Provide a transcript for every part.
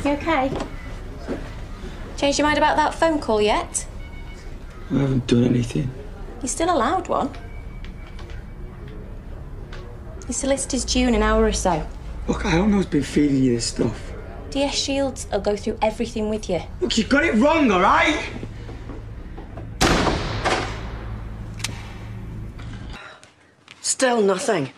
You okay? Changed your mind about that phone call yet? I haven't done anything. You're still allowed one. Your solicitor's due in an hour or so. Look, I don't know who's been feeding you this stuff. DS Shields will go through everything with you. Look, you got it wrong, all right? Still nothing.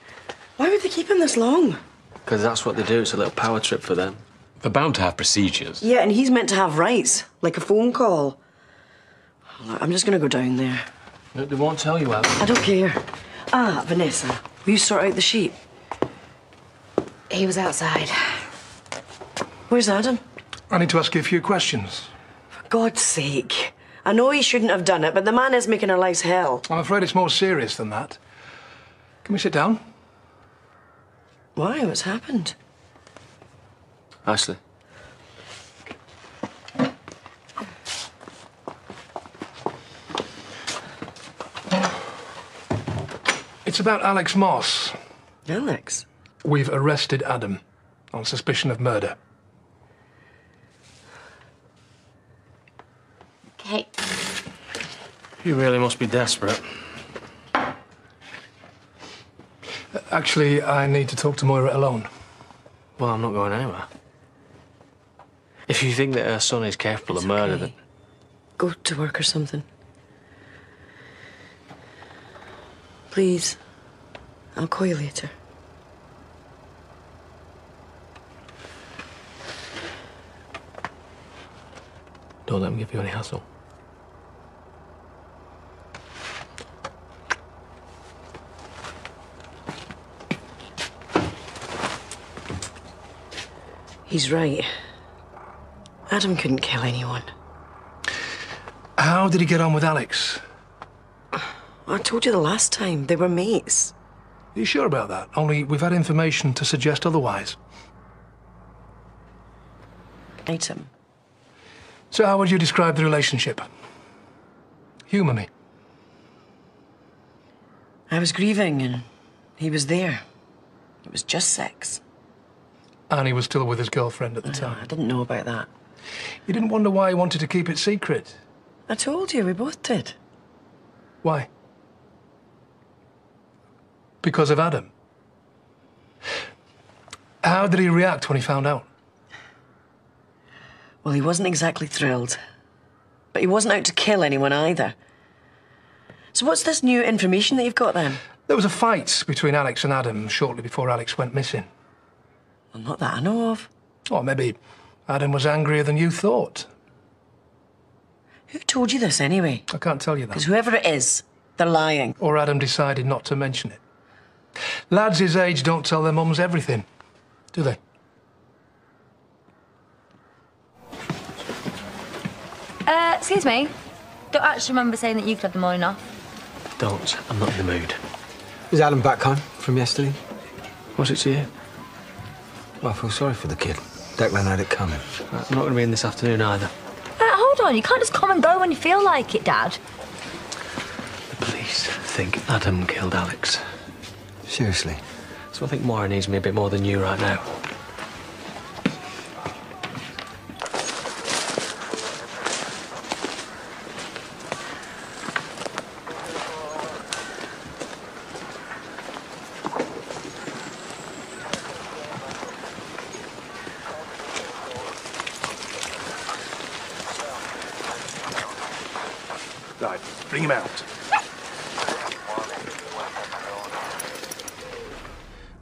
Why would they keep him this long? Because that's what they do. It's a little power trip for them. They're bound to have procedures. Yeah, and he's meant to have rights, like a phone call. Look, I'm just gonna go down there. Look, they won't tell you, Al. I don't care. Ah, Vanessa, will you sort out the sheep? He was outside. Where's Adam? I need to ask you a few questions. For God's sake. I know he shouldn't have done it, but the man is making our lives hell. I'm afraid it's more serious than that. Can we sit down? Why? What's happened? Ashley. It's about Alex Moss. Alex? We've arrested Adam on suspicion of murder. Okay. You really must be desperate. Actually, I need to talk to Moira alone. Well, I'm not going anywhere. If you think that her son is capable of murder, then... Go to work or something. Please. I'll call you later. Don't let him give you any hassle. He's right. Adam couldn't kill anyone. How did he get on with Alex? I told you the last time. They were mates. Are you sure about that? Only we've had information to suggest otherwise. Item. So how would you describe the relationship? Humour me. I was grieving and he was there. It was just sex. And he was still with his girlfriend at the I time. didn't know about that. You didn't wonder why he wanted to keep it secret? I told you, we both did. Why? Because of Adam? How did he react when he found out? Well, he wasn't exactly thrilled. But he wasn't out to kill anyone either. So what's this new information that you've got then? There was a fight between Alex and Adam shortly before Alex went missing. Well, not that I know of. Or maybe Adam was angrier than you thought. Who told you this anyway? I can't tell you that. Because whoever it is, they're lying. Or Adam decided not to mention it. Lads his age don't tell their mums everything, do they? Excuse me. Don't actually remember saying that you could have the morning off. Don't. I'm not in the mood. Is Adam back home from yesterday? What's it to you? Well, I feel sorry for the kid. Declan had it coming. I'm not going to be in this afternoon either. Hold on, you can't just come and go when you feel like it, Dad. The police think Adam killed Alex. Seriously? So I think Moira needs me a bit more than you right now. Right, bring him out.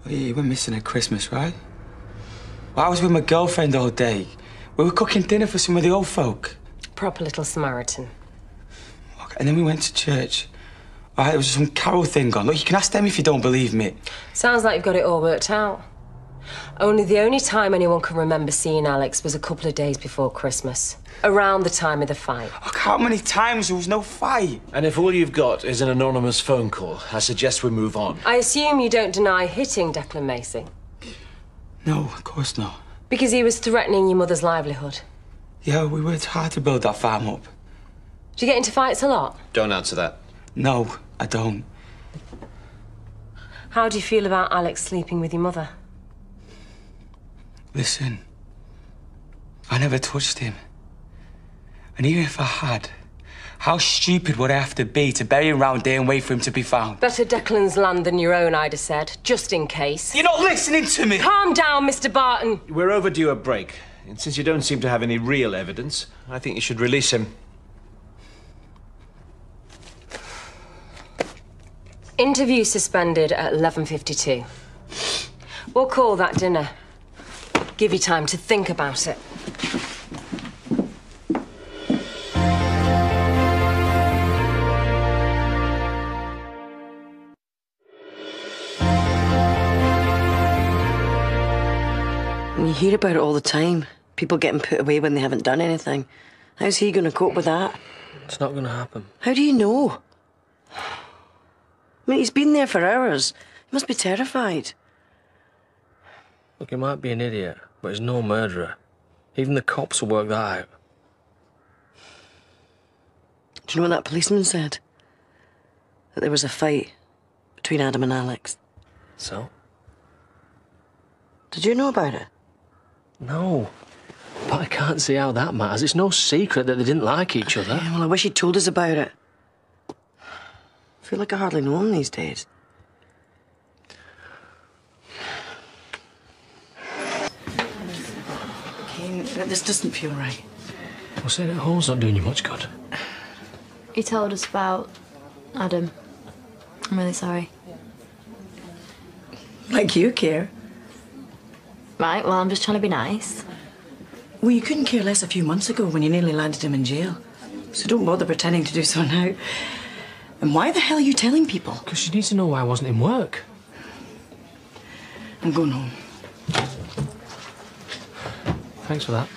Oh, yeah, you were missing at Christmas, right? Well, I was with my girlfriend all day. We were cooking dinner for some of the old folk. Proper little Samaritan. And then we went to church. All right, there was some carol thing on. Look, you can ask them if you don't believe me. Sounds like you've got it all worked out. The only time anyone can remember seeing Alex was a couple of days before Christmas, around the time of the fight. Look, how many times there was no fight? And if all you've got is an anonymous phone call, I suggest we move on. I assume you don't deny hitting Declan Macy. No, of course not. Because he was threatening your mother's livelihood. Yeah, we worked hard to build that farm up. Do you get into fights a lot? Don't answer that. No, I don't. How do you feel about Alex sleeping with your mother? Listen, I never touched him. And even if I had, how stupid would I have to be to bury him round there and wait for him to be found? Better Declan's land than your own, I'd have said, just in case. You're not listening to me! Calm down, Mr. Barton. We're overdue a break. And since you don't seem to have any real evidence, I think you should release him. Interview suspended at 11:52. We'll call that dinner. Give you time to think about it. You hear about it all the time. People getting put away when they haven't done anything. How's he going to cope with that? It's not going to happen. How do you know? I mean, he's been there for hours. He must be terrified. Look, he might be an idiot, but he's no murderer. Even the cops will work that out. Do you know what that policeman said? That there was a fight between Adam and Alex. So? Did you know about it? No. But I can't see how that matters. It's no secret that they didn't like each other. Yeah, well, I wish he'd told us about it. I feel like I hardly know him these days. Cain, this doesn't feel right. Well, saying at home's not doing you much good. He told us about Adam. I'm really sorry. Like you care. Right, well, I'm just trying to be nice. Well, you couldn't care less a few months ago when you nearly landed him in jail. So don't bother pretending to do so now. And why the hell are you telling people? Because she needs to know why I wasn't in work. I'm going home. Thanks for that.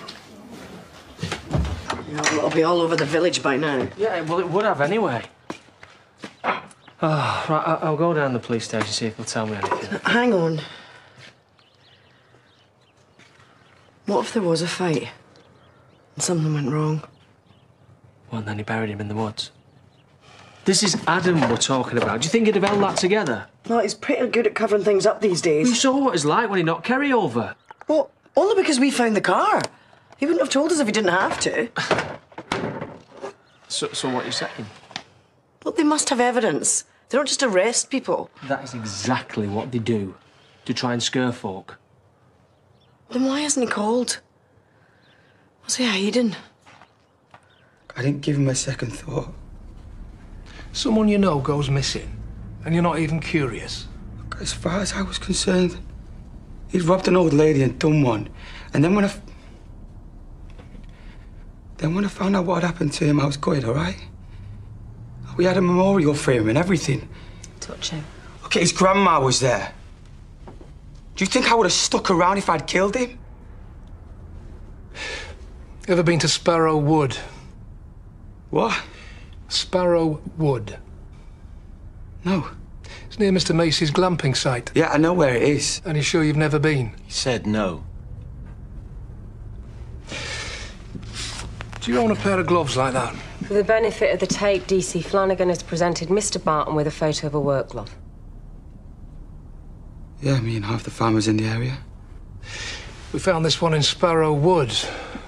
Yeah, well, it'll be all over the village by now. Yeah, well, it would have anyway. Oh, right, I'll go down to the police station, see if they'll tell me anything. Hang on. What if there was a fight and something went wrong? Well, and then he buried him in the woods. This is Adam we're talking about. Do you think he'd have held that together? Well, he's pretty good at covering things up these days. We saw what it's like when he knocked Kerry over. Well, only because we found the car. He wouldn't have told us if he didn't have to. So what are you saying? Well, they must have evidence. They don't just arrest people. That is exactly what they do, to try and scare folk. Then why hasn't he called? Was he hiding? I didn't give him a second thought. Someone you know goes missing, and you're not even curious. As far as I was concerned, he'd robbed an old lady and done one. And then when I found out what had happened to him, I was gutted, all right? We had a memorial for him and everything. Touch him. Okay, his grandma was there. Do you think I would have stuck around if I'd killed him? Ever been to Sparrow Wood? What? Sparrow Wood. No. It's near Mr. Macy's glamping site. Yeah, I know where it is. And you're sure you've never been? He said no. Do you own a pair of gloves like that? For the benefit of the tape, DC Flanagan has presented Mr. Barton with a photo of a work glove. Yeah, me and half the farmers in the area. We found this one in Sparrow Wood,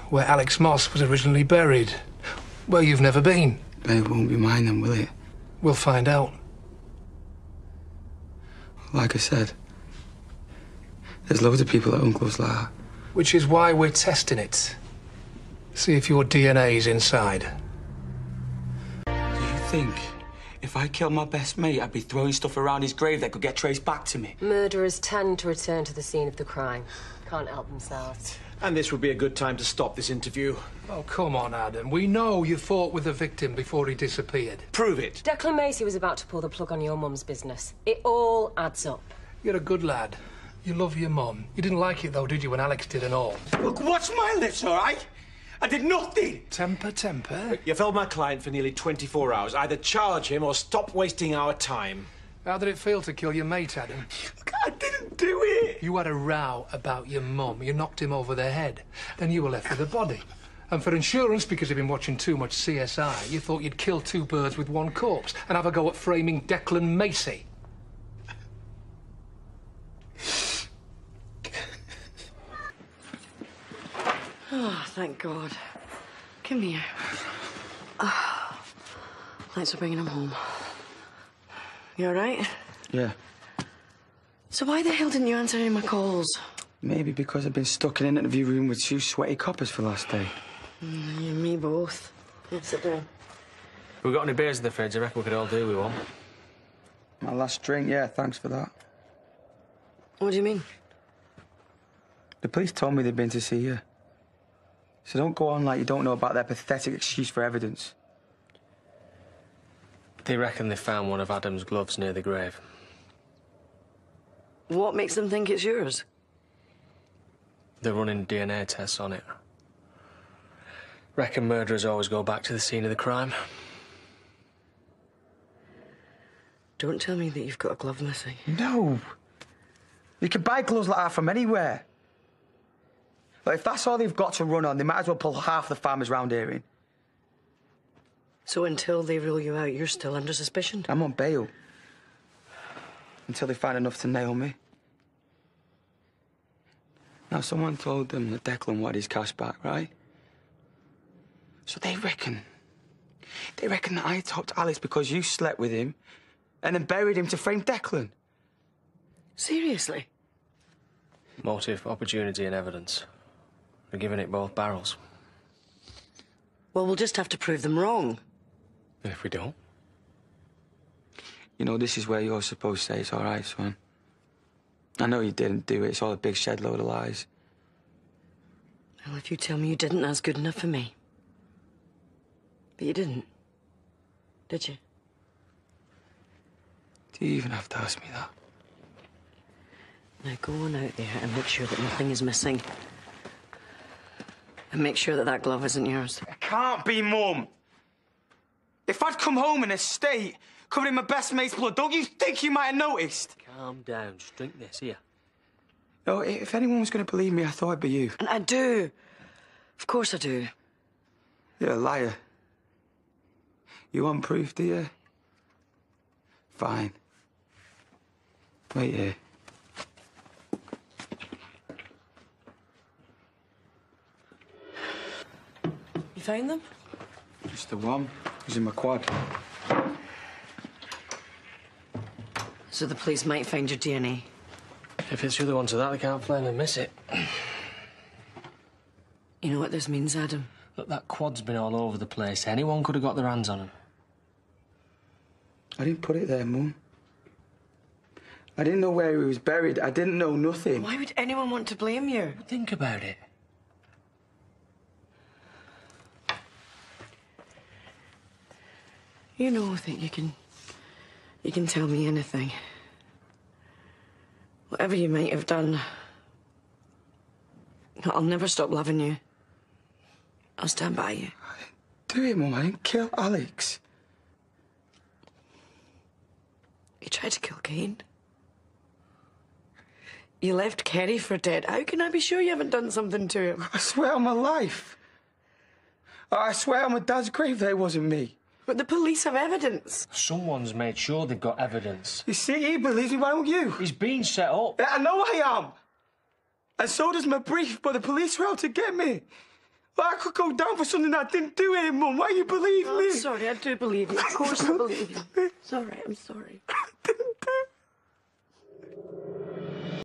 where Alex Moss was originally buried. Well, you've never been. It won't be mine then, will it? We'll find out. Like I said, there's loads of people that own gloves like that. Which is why we're testing it. See if your DNA's inside. Do you think if I killed my best mate, I'd be throwing stuff around his grave that could get traced back to me? Murderers tend to return to the scene of the crime. Can't help themselves. And this would be a good time to stop this interview. Oh, come on, Adam. We know you fought with the victim before he disappeared. Prove it. Declan Macy was about to pull the plug on your mum's business. It all adds up. You're a good lad. You love your mum. You didn't like it, though, did you, when Alex did and all? Look, watch my lips, all right? I did nothing! Temper. You've held my client for nearly 24 hours. Either charge him or stop wasting our time. How did it feel to kill your mate, Adam? I didn't do it! You had a row about your mum. You knocked him over the head. Then you were left with a body. And for insurance, because you've been watching too much CSI, you thought you'd kill two birds with one corpse and have a go at framing Declan Macy. Oh, thank God. Come here. Oh, thanks for bringing him home. You all right? Yeah. So why the hell didn't you answer any of my calls? Maybe because I've been stuck in an interview room with 2 sweaty coppers for the last day. You and me both. Yeah, sit down. If we got any beers in the fridge, I reckon we could all do with one. My last drink, yeah, thanks for that. What do you mean? The police told me they'd been to see you. So don't go on like you don't know about their pathetic excuse for evidence. They reckon they found one of Adam's gloves near the grave. What makes them think it's yours? They're running DNA tests on it. Reckon murderers always go back to the scene of the crime. Don't tell me that you've got a glove missing. No. You can buy gloves like that from anywhere. But if that's all they've got to run on, they might as well pull half the farmers round here in. So until they rule you out, you're still under suspicion? I'm on bail. Until they find enough to nail me. Now, someone told them that Declan wanted his cash back, right? So they reckon that I topped Alex because you slept with him and then buried him to frame Declan. Seriously? Motive, opportunity and evidence. We're giving it both barrels. Well, we'll just have to prove them wrong. And if we don't? You know, this is where you're supposed to say it's all right, son. I know you didn't do it. It's all a big shed load of lies. Well, if you tell me you didn't, that's good enough for me. But you didn't, did you? Do you even have to ask me that? Now go on out there and make sure that nothing is missing. And make sure that that glove isn't yours. It can't be, Mum. If I'd come home in a state covered in my best mate's blood, don't you think you might have noticed? Calm down. Just drink this, here. No, if anyone was going to believe me, I thought it'd be you. And I do. Of course I do. You're a liar. You want proof, do you? Fine. Wait here. You found them? Just the one. It was in my quad. So the police might find your DNA. If it's the other one to that, they can't blame and miss it. You know what this means, Adam? Look, that quad's been all over the place. Anyone could have got their hands on him. I didn't put it there, Mum. I didn't know where he was buried. I didn't know nothing. Why would anyone want to blame you? Think about it. You know that you can tell me anything. Whatever you might have done, I'll never stop loving you. I'll stand by you. I didn't do it, Mum. I didn't kill Alex. You tried to kill Cain. You left Kerry for dead. How can I be sure you haven't done something to him? I swear on my life. I swear on my dad's grave that it wasn't me. But the police have evidence. Someone's made sure they've got evidence. You see, he believes me, why don't you? He's been set up. Yeah, I know I am. And so does my brief, but the police were out to get me. Well, I could go down for something I didn't do here, Mum. Why you believe me? I'm sorry, I do believe you. Of course I believe you. It's all right, I'm sorry. I didn't do